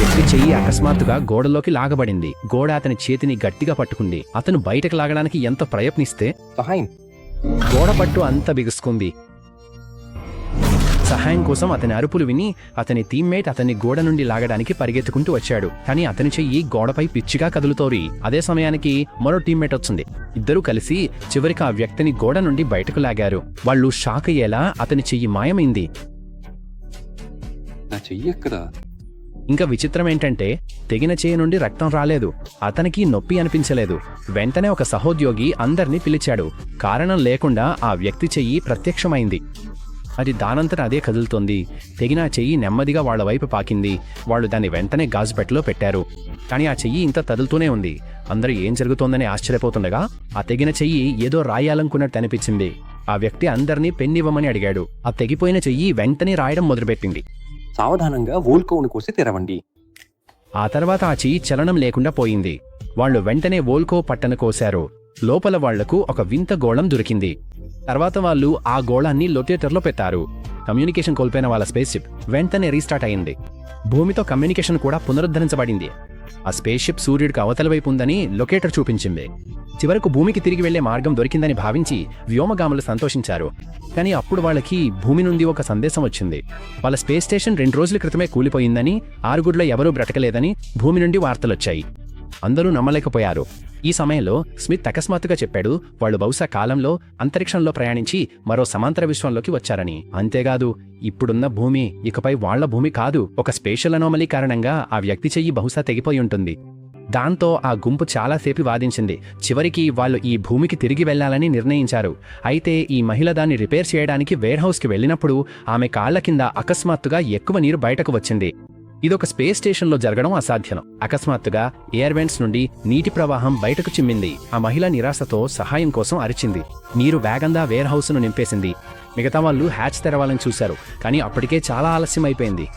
వ్యక్తి చెయ్యి అకస్మాత్తుగా గోడలోకి లాగబడింది. గోడ అతని చేతిని గట్టిగా పట్టుకుంది. అతను బయటకు లాగడానికి ఎంత ప్రయత్నిస్తే సహాయం. గోడ పట్టు అంత బిగుసుకుంది. సహాయం కోసం అతని అరుపులు విని అతని టీమ్మేట్ అతన్ని గోడ నుండి లాగడానికి పరిగెత్తుకుంటూ వచ్చాడు. కానీ అతని చెయ్యి గోడపై పిచ్చిగా కదులుతోరి. అదే సమయానికి మరో టీమ్మేట్ వచ్చింది. ఇద్దరూ కలిసి చివరికి ఆ వ్యక్తిని గోడ నుండి బయటకు లాగారు. వాళ్ళు షాక్ అయ్యేలా అతని చెయ్యి మాయమైంది. నా చెయ్యి ఎక్కడా? ఇంకా విచిత్రం ఏంటంటే తెగిన చెయ్యి నుండి రక్తం రాలేదు. అతనికి నొప్పి అనిపించలేదు. వెంటనే ఒక సహోద్యోగి అందర్నీ పిలిచాడు. కారణం లేకుండా ఆ వ్యక్తి చెయ్యి ప్రత్యక్షమైంది. అది దానంతట అదే కదులుతోంది. తెగిన చెయ్యి నెమ్మదిగా వాళ్ల వైపు పాకింది. వాళ్ళు దాన్ని వెంటనే గాజుపెట్టెలో పెట్టారు. కానీ ఆ చెయ్యి ఇంత తదులుతూనే ఉంది. అందరూ ఏం జరుగుతోందని ఆశ్చర్యపోతుండగా ఆ తెగిన చెయ్యి ఏదో రాయాలనుకున్నట్టు అనిపించింది. ఆ వ్యక్తి అందర్నీ పెన్నివ్వమని అడిగాడు. ఆ తెగిపోయిన చెయ్యి వెంటనే రాయడం మొదలుపెట్టింది. సావధానంగా వోల్కోవును కోసి తెరవండి. ఆ తర్వాత ఆ చెయ్యి చలనం లేకుండా పోయింది. వాళ్ళు వెంటనే వోల్కో పట్టను కోశారు. లోపల వాళ్లకు ఒక వింత గోళం దొరికింది. తర్వాత వాళ్ళు ఆ గోళాన్ని లొకేటర్లో పెట్టారు. కమ్యూనికేషన్ కోల్పోయిన వాళ్ళ స్పేస్ షిప్ వెంటనే రీస్టార్ట్ అయింది. భూమితో కమ్యూనికేషన్ కూడా పునరుద్ధరించబడింది. ఆ స్పేస్ షిప్ సూర్యుడికి అవతల వైపు ఉందని లొకేటర్ చూపించింది. చివరకు భూమికి తిరిగి వెళ్లే మార్గం దొరికిందని భావించి వ్యోమగాములు సంతోషించారు. కానీ అప్పుడు వాళ్ళకి భూమి నుండి ఒక సందేశం వచ్చింది. వాళ్ళ స్పేస్ స్టేషన్ 2 రోజుల క్రితమే కూలిపోయిందని, 6 ఎవరూ బ్రతకలేదని భూమి నుండి వార్తలొచ్చాయి. అందరూ నమ్మలేకపోయారు. ఈ సమయంలో స్మిత్ అకస్మాత్తుగా చెప్పాడు వాళ్ళు బహుశా కాలంలో అంతరిక్షంలో ప్రయాణించి మరో సమాంతర విశ్వంలోకి వచ్చారని. అంతేకాదు, ఇప్పుడున్న భూమి ఇకపై వాళ్ల భూమి కాదు. ఒక స్పేషల్ అనోమలీ కారణంగా ఆ వ్యక్తి చెయ్యి బహుశా తెగిపోయి ఉంటుంది. దాంతో ఆ గుంపు చాలాసేపు వాదించింది. చివరికి వాళ్ళు ఈ భూమికి తిరిగి వెళ్లాలని నిర్ణయించారు. అయితే ఈ మహిళ దాన్ని రిపేర్ చేయడానికి వేర్ హౌస్కి వెళ్ళినప్పుడు ఆమె కాళ్ల కింద అకస్మాత్తుగా ఎక్కువ నీరు బయటకు వచ్చింది. ఇదొక స్పేస్ స్టేషన్లో జరగడం అసాధ్యం. అకస్మాత్తుగా ఎయిర్ వెంట్స్ నుండి నీటి ప్రవాహం బయటకు చిమ్మింది. ఆ మహిళ నిరాశతో సహాయం కోసం అరిచింది. నీరు వేగంగా వేర్ హౌస్ను నింపేసింది. మిగతా వాళ్ళు హ్యాచ్ తెరవాలని చూశారు. కానీ అప్పటికే చాలా ఆలస్యం అయిపోయింది.